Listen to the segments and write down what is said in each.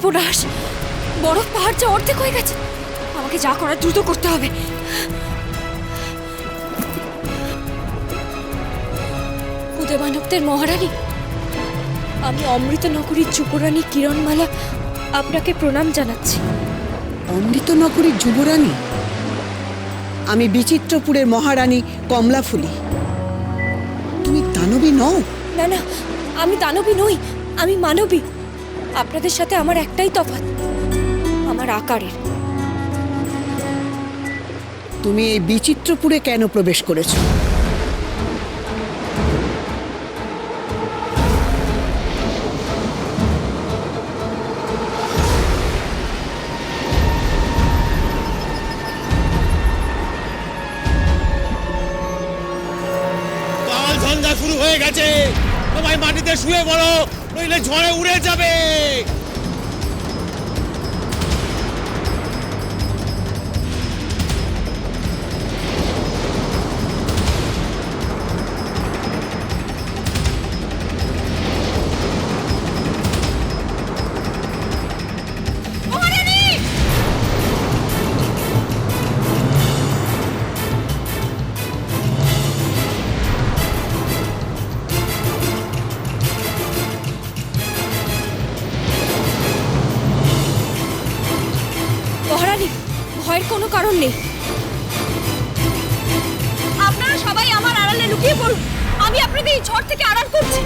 সর্বনাশ, বরফ পাহাড় যা অর্ধেক হয়ে গেছে। আমাকে যা করার দ্রুত করতে হবে। উদয়মানবদের মহারানী, আমি অমৃতনগরীর যুবরানী কিরণমালা আপনাকে প্রণাম জানাচ্ছি। অমৃতনগরীর যুবরানী? আমি বিচিত্রপুরের মহারানী কমলাফুলি। তুমি দানবী নও? না না, আমি দানবী নই, আমি মানবী। আপনাদের সাথে আমার একটাই তফাৎ, আমার আকারের। তুমি এই বিচিত্রপুরে কেন প্রবেশ করেছো? ঝঞ্ঝা শুরু হয়ে গেছে, সবাই মাটিতে শুয়ে পড়ো, নইলে ঝড়ে উড়ে যাবে। মহারানী, ভয়ের কোনো কারণ নেই। আপনারা সবাই আমার আড়ালে লুকিয়ে পড়ুন, আমি আপনাদের এই ঝড় থেকে আড়াল করছি।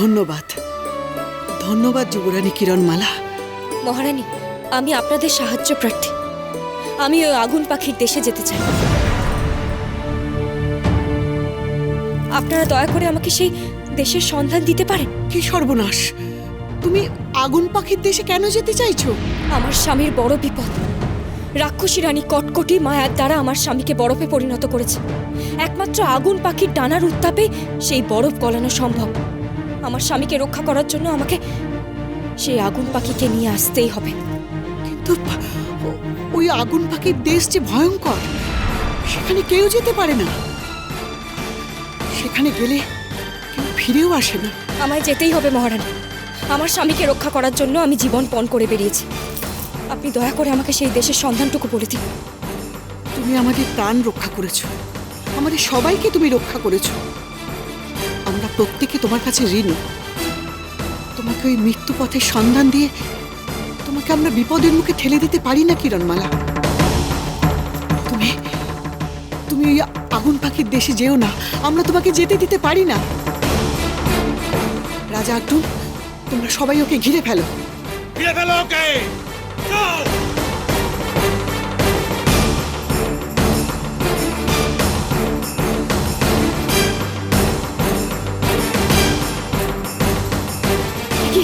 ধন্যবাদ, ধন্যবাদ যুবরানী কিরণমালা। মহারানী, আমি আপনাদের সাহায্য প্রার্থী। আমি ওই আগুন পাখির দেশে যেতে চাই। আপনারা দয়া করে আমাকে সেই দেশের সন্ধান দিতে পারেন? কি সর্বনাশ! তুমি আগুন পাখির দেশে কেন যেতে চাইছো? আমার স্বামীর বড় বিপদ। রাক্ষসী রানী কটকটি মায়ার দ্বারা আমার স্বামীকে বরফে পরিণত করেছে। একমাত্র আগুন পাখির ডানার উত্তাপে সেই বরফ গলানো সম্ভব। আমার স্বামীকে রক্ষা করার জন্য আমাকে সেই আগুন পাখিকে নিয়ে আসতেই হবে। কিন্তু ওই আগুন পাখির দেশ যে ভয়ঙ্কর, সেখানে কেউ যেতে পারে না। সেখানে গেলে কেউ ফিরেও আসে না। আমায় যেতেই হবে মহারানী। আমার স্বামীকে রক্ষা করার জন্য আমি জীবন পণ করে বেরিয়েছি। আপনি দয়া করে আমাকে সেই দেশের সন্ধানটুকু বলে দিন। তুমি আমাদের প্রাণ রক্ষা করেছো, আমাদের সবাইকে তুমি রক্ষা করেছো। আমরা প্রত্যেকে তোমার কাছে ঋণী। তোমাকে ওই মৃত্যু পথের সন্ধান দিয়ে তোমাকে আমরা বিপদের মুখে ঠেলে দিতে পারি না কিরণমালা। তুমি তুমি ওই আগুন পাখির দেশে যেও না, আমরা তোমাকে যেতে দিতে পারি না। রাজা আর্জুন, তোমরা সবাই ওকে ঘিরে ফেলো। ঘিরে ফেলো ওকে, চল। কি,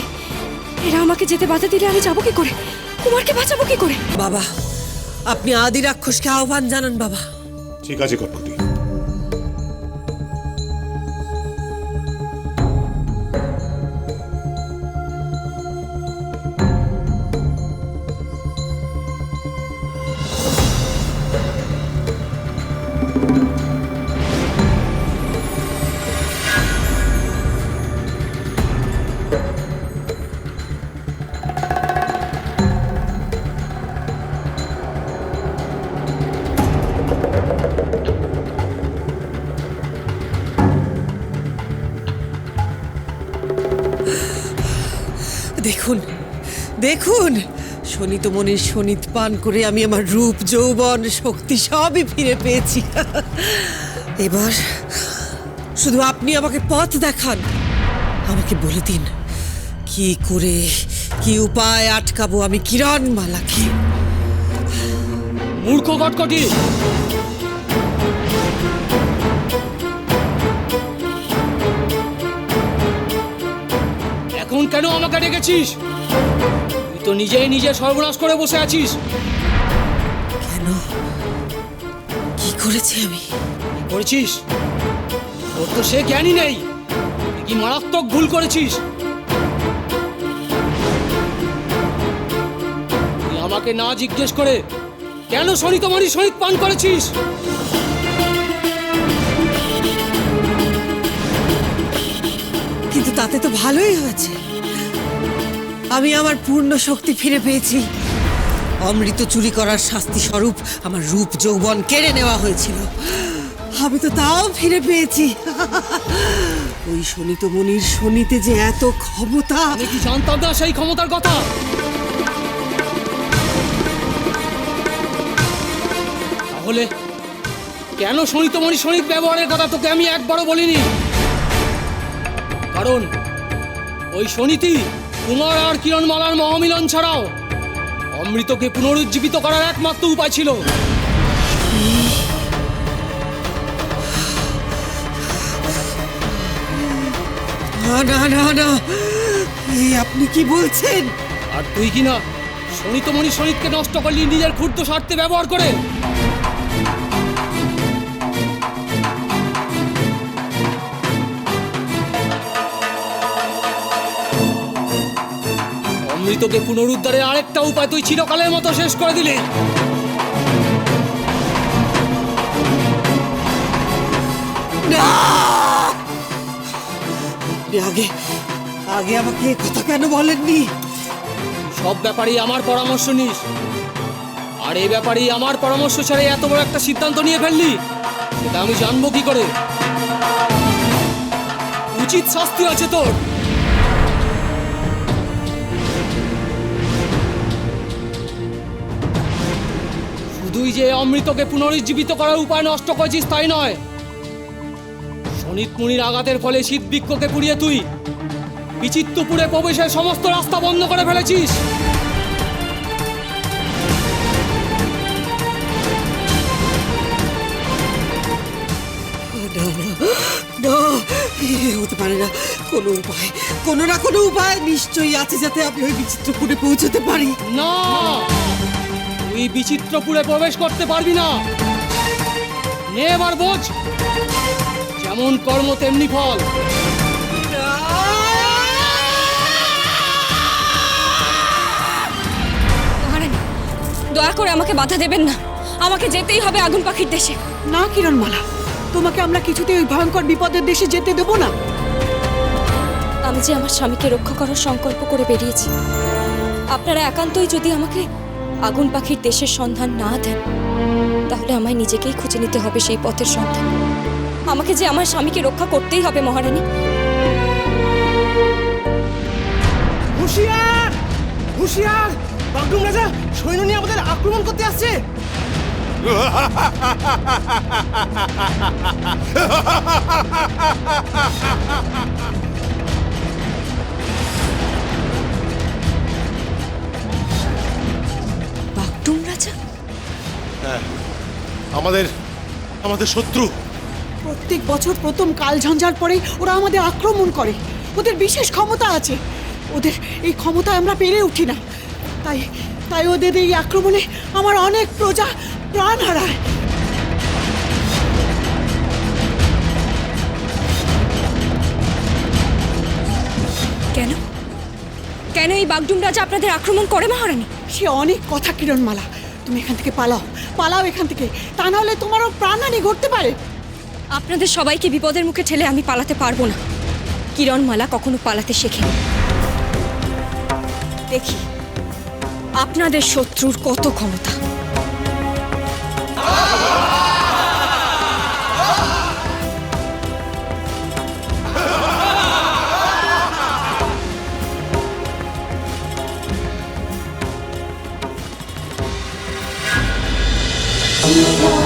এরা আমাকে যেতে বাধা দিলে আমি যাবো কি করে? কুমারকে বাঁচাবো কি করে? বাবা, আপনি আদি রাক্ষসকে আহ্বান জানান বাবা। ঠিক আছে কটকটি। দেখুন দেখুন, শোণিতমণির শোণিত পান করে আমি আমার রূপ, যৌবন, শক্তি সবই ফিরে পেয়েছি। এবার শুধু আপনি আমাকে পথ দেখান। আমাকে বলে দিন কি করে, কি উপায় আটকাবো আমি কিরণমালাকে। মূর্খ কটকটি! এখন কেন আমাকে ডেকেছিস? তুই তো নিজেই নিজে সর্বনাশ করে বসে আছিস। কেন? কি করেছি আমি? কি করেছিস? তোর তো সে জ্ঞানই নেই। তুই কি মারাত্মক ভুল করেছিস। তুই আমাকে না জিজ্ঞেস করে কেন সনিতমণি শহীদ পান করেছিস? কিন্তু তাতে তো ভালোই হয়েছে। আমি আমার পূর্ণ শক্তি ফিরে পেয়েছি। অমৃত চুরি করার শাস্তি স্বরূপ আমার রূপ যৌবন কেড়ে নেওয়া হয়েছিল, আমি তো তাও ফিরে পেয়েছি। ওই শনিত মুনির শনিতে যে এত ক্ষমতা! আমি কি জানতাম না সেই ক্ষমতার কথা? তাহলে কেন সনিতমণি শনিত ব্যবহারের কথা তোকে আমি একবারও বলিনি? কারণ ওই শনিতি কুমার আর কিরণমালার মহামিলন ছাড়াও অমৃতকে পুনরুজ্জীবিত করার একমাত্র উপায় ছিল। না না না না, এই আপনি কি বলছেন? আর তুই কি না সনিতমণি শনিতকে নষ্ট করলি নিজের ক্ষুদ্র স্বার্থে ব্যবহার করে? অমৃতকে পুনরুদ্ধারের আরেকটা উপায় তুই চিরকালের মতো শেষ করে দিলি। না! আগে আগে আমাকে এ কথা কেন বলেননি? সব ব্যাপারেই আমার পরামর্শ নিস, আর এই ব্যাপারেই আমার পরামর্শ ছাড়াই এত বড় একটা সিদ্ধান্ত নিয়ে ফেললি, সেটা আমি জানবো কি করে? উচিত শাস্তি আছে তোর। শুধুই যে অমৃতকে পুনরুজ্জীবিত করার উপায় নষ্ট করেছিস তাই নয়, শনিত মুনির আঘাতের ফলে শীতবৃক্ষকে পুড়িয়ে তুই বিচিত্রপুরে প্রবেশের সমস্ত রাস্তা বন্ধ করে ফেলেছিস। না না না, এ হতে পারে না। কোনো উপায়, কোনো না কোনো উপায় নিশ্চয়ই আছে যাতে আমি ওই বিচিত্রপুরে পৌঁছতে পারি। না, তুই বিচিত্রপুরে প্রবেশ করতে পারবি না। নে এবার বোঝ, যেমন কর্ম তেমনি ফল। মহারানী, দয়া করে আমাকে বাধা দেবেন না। আমাকে যেতেই হবে আগুন পাখির দেশে। না কিরণমালা, তোমাকে আমরা কিছুতেই ওই ভয়ঙ্কর বিপদের দেশে যেতে দেব না। আমি যে আমার স্বামীকে রক্ষা করার সংকল্প করে বেরিয়েছি, আপনারা একান্তই যদি আমাকে আগুন পাখির দেশের সন্ধান না দেন, তাহলে আমায় নিজেকেই খুঁজে নিতে হবে সেই পথের সন্ধান। আমাকে যে আমার স্বামীকে রক্ষা করতেই হবে মহারানী। হুঁশিয়ার! হুঁশিয়ার! বাগডুম রাজা সৈন্য নিয়ে আমাদের আক্রমণ করতে আসছে। বাগডুম রাজা? আমাদের শত্রু। প্রত্যেক বছর প্রথম কালঝঞ্ঝার পরে ওরা আমাদের আক্রমণ করে। ওদের বিশেষ ক্ষমতা আছে, ওদের এই ক্ষমতায় আমরা পেরে উঠি না। তাই তাই ওদের এই আক্রমণে আমার অনেক প্রজা প্রাণ হারায়। কেন কেন এই বাগডুম রাজা আপনাদের আক্রমণ করে মহারানী? সে অনেক কথা কিরণমালা, তুমি এখান থেকে পালাও, পালাও এখান থেকে, তা নাহলে তোমারও প্রাণহানি ঘটতে পারে। আপনাদের সবাইকে বিপদের মুখে ঠেলে আমি পালাতে পারবো না। কিরণমালা কখনো পালাতে শেখেনি। দেখি আপনাদের শত্রুর কত ক্ষমতা। Oh